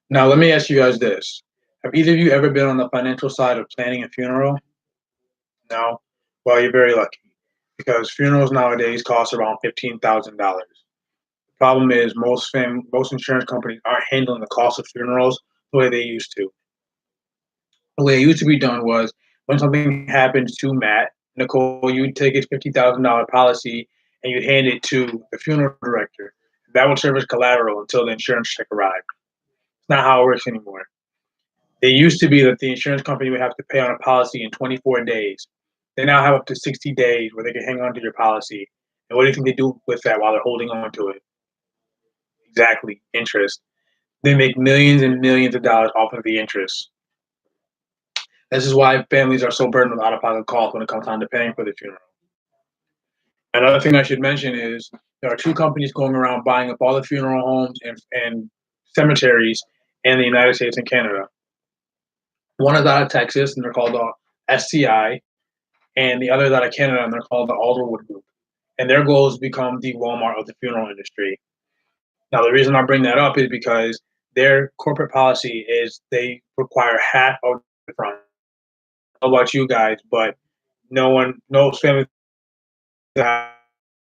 Now, let me ask you guys this. Have either of you ever been on the financial side of planning a funeral? No? Well, you're very lucky because funerals nowadays cost around $15,000. The problem is most insurance companies aren't handling the cost of funerals the way they used to. The way it used to be done was when something happens to Matt, Nicole, you'd take his $50,000 policy and you'd hand it to the funeral director. That would serve as collateral until the insurance check arrived. It's not how it works anymore. It used to be that the insurance company would have to pay on a policy in 24 days. They now have up to 60 days where they can hang on to your policy. And what do you think they do with that while they're holding on to it? Exactly, interest. They make millions and millions of dollars off of the interest. This is why families are so burdened with out of pocket costs when it comes time to paying for the funeral. Another thing I should mention is there are two companies going around buying up all the funeral homes and cemeteries in the United States and Canada. One is out of Texas, and they're called SCI, and the other is out of Canada, and they're called the Alderwood Group. And their goal is to become the Walmart of the funeral industry. Now, the reason I bring that up is because their corporate policy is they require half of the front. I don't know about you guys, but no family have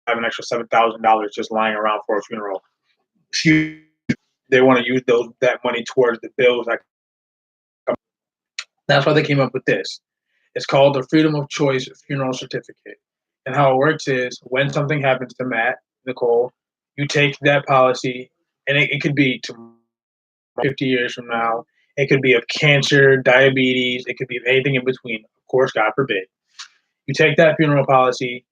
an extra $7,000 just lying around for a funeral. They want to use that money towards the bills. That's why they came up with this. It's called the Freedom of Choice Funeral Certificate. And how it works is when something happens to Matt, Nicole, you take that policy, and it could be to 50 years from now. It could be of cancer, diabetes. It could be of anything in between. Of course, God forbid. You take that funeral policy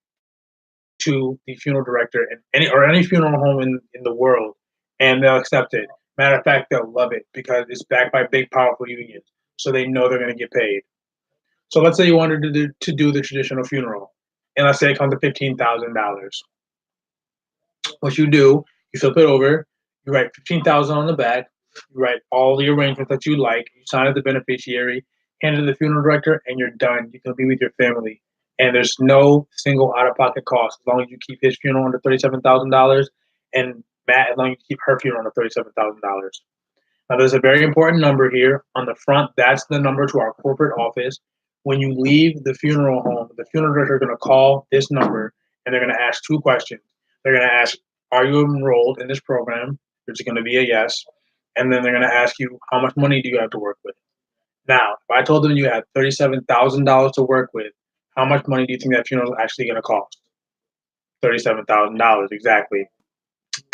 to the funeral director and any funeral home in the world, and they'll accept it. Matter of fact, they'll love it because it's backed by big, powerful unions, so they know they're going to get paid. So let's say you wanted to do the traditional funeral, and let's say it comes to $15,000. What you do, you flip it over, you write 15,000 on the back, you write all the arrangements that you like, you sign as the beneficiary, hand it to the funeral director, and you're done. You can be with your family. And there's no single out of pocket cost as long as you keep his funeral under $37,000 and Matt, as long as you keep her funeral under $37,000. Now, there's a very important number here on the front. That's the number to our corporate office. When you leave the funeral home, the funeral director is going to call this number and they're going to ask two questions. They're going to ask, are you enrolled in this program? Which is going to be a yes. And then they're going to ask you, how much money do you have to work with? Now, if I told them you had $37,000 to work with, how much money do you think that funeral is actually going to cost? $37,000, exactly.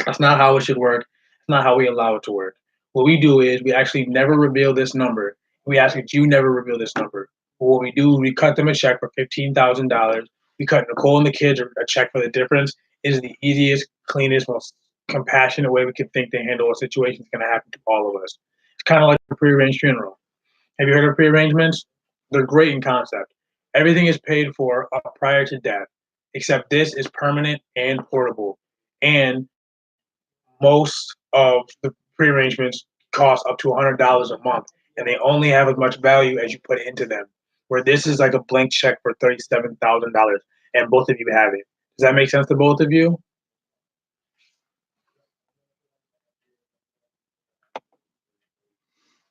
That's not how it should work. It's not how we allow it to work. What we do is we actually never reveal this number. We ask that you never reveal this number. But what we do, we cut them a check for $15,000. We cut Nicole and the kids a check for the difference. It is the easiest, cleanest, most compassionate way we can think to handle a situation that's going to happen to all of us. It's kind of like a prearranged funeral. Have you heard of prearrangements? They're great in concept. Everything is paid for prior to death, except this is permanent and portable. And most of the prearrangements cost up to $100 a month, and they only have as much value as you put into them. Where this is like a blank check for $37,000, and both of you have it. Does that make sense to both of you?